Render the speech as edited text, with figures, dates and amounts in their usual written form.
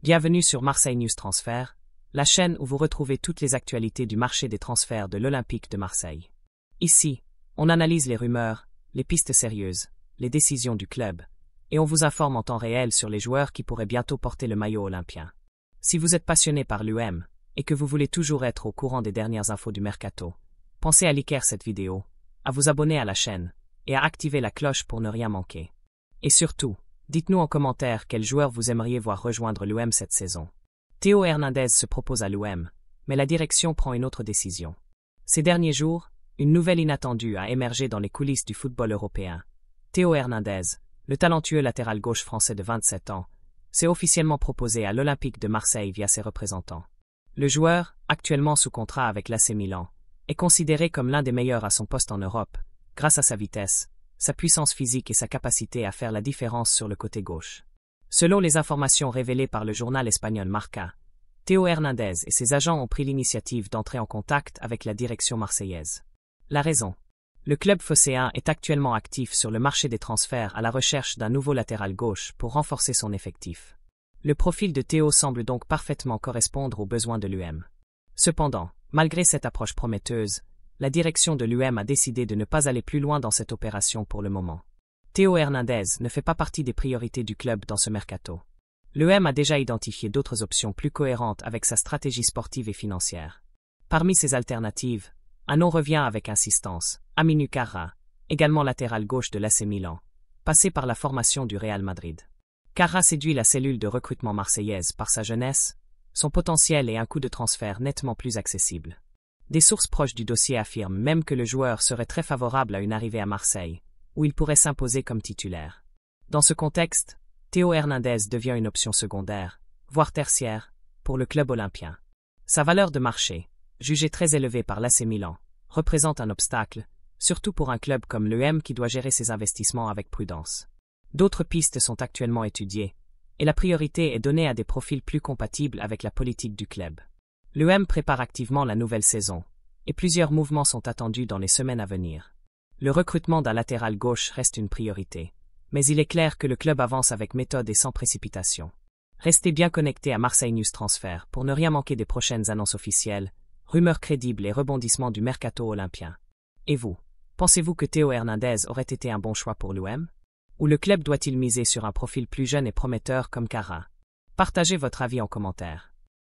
Bienvenue sur Marseille News Transfert, la chaîne où vous retrouvez toutes les actualités du marché des transferts de l'Olympique de Marseille. Ici, on analyse les rumeurs, les pistes sérieuses, les décisions du club, et on vous informe en temps réel sur les joueurs qui pourraient bientôt porter le maillot olympien. Si vous êtes passionné par l'UM, et que vous voulez toujours être au courant des dernières infos du mercato, pensez à liker cette vidéo, à vous abonner à la chaîne, et à activer la cloche pour ne rien manquer. Et surtout, dites-nous en commentaire quel joueur vous aimeriez voir rejoindre l'UM cette saison. Théo Hernandez se propose à l'UM, mais la direction prend une autre décision. Ces derniers jours, une nouvelle inattendue a émergé dans les coulisses du football européen. Théo Hernandez, le talentueux latéral gauche français de 27 ans, s'est officiellement proposé à l'Olympique de Marseille via ses représentants. Le joueur, actuellement sous contrat avec l'AC Milan, est considéré comme l'un des meilleurs à son poste en Europe, grâce à sa vitesse, sa puissance physique et sa capacité à faire la différence sur le côté gauche. Selon les informations révélées par le journal espagnol Marca, Théo Hernandez et ses agents ont pris l'initiative d'entrer en contact avec la direction marseillaise. La raison: le club phocéen est actuellement actif sur le marché des transferts à la recherche d'un nouveau latéral gauche pour renforcer son effectif. Le profil de Théo semble donc parfaitement correspondre aux besoins de l'UM. Cependant, malgré cette approche prometteuse, la direction de l'UM a décidé de ne pas aller plus loin dans cette opération pour le moment. Théo Hernandez ne fait pas partie des priorités du club dans ce mercato. L'UM a déjà identifié d'autres options plus cohérentes avec sa stratégie sportive et financière. Parmi ces alternatives, un nom revient avec insistance: Aminou Karra, également latéral gauche de l'AC Milan, passé par la formation du Real Madrid. Karra séduit la cellule de recrutement marseillaise par sa jeunesse, son potentiel et un coût de transfert nettement plus accessible. Des sources proches du dossier affirment même que le joueur serait très favorable à une arrivée à Marseille, où il pourrait s'imposer comme titulaire. Dans ce contexte, Théo Hernandez devient une option secondaire, voire tertiaire, pour le club olympien. Sa valeur de marché, jugée très élevée par l'AC Milan, représente un obstacle, surtout pour un club comme l'UM qui doit gérer ses investissements avec prudence. D'autres pistes sont actuellement étudiées, et la priorité est donnée à des profils plus compatibles avec la politique du club. L'UM prépare activement la nouvelle saison, et plusieurs mouvements sont attendus dans les semaines à venir. Le recrutement d'un latéral gauche reste une priorité, mais il est clair que le club avance avec méthode et sans précipitation. Restez bien connectés à Marseille News Transfert pour ne rien manquer des prochaines annonces officielles, rumeurs crédibles et rebondissements du mercato olympien. Et vous, pensez-vous que Théo Hernandez aurait été un bon choix pour l'UM? Ou le club doit-il miser sur un profil plus jeune et prometteur comme Karra? Partagez votre avis en commentaire.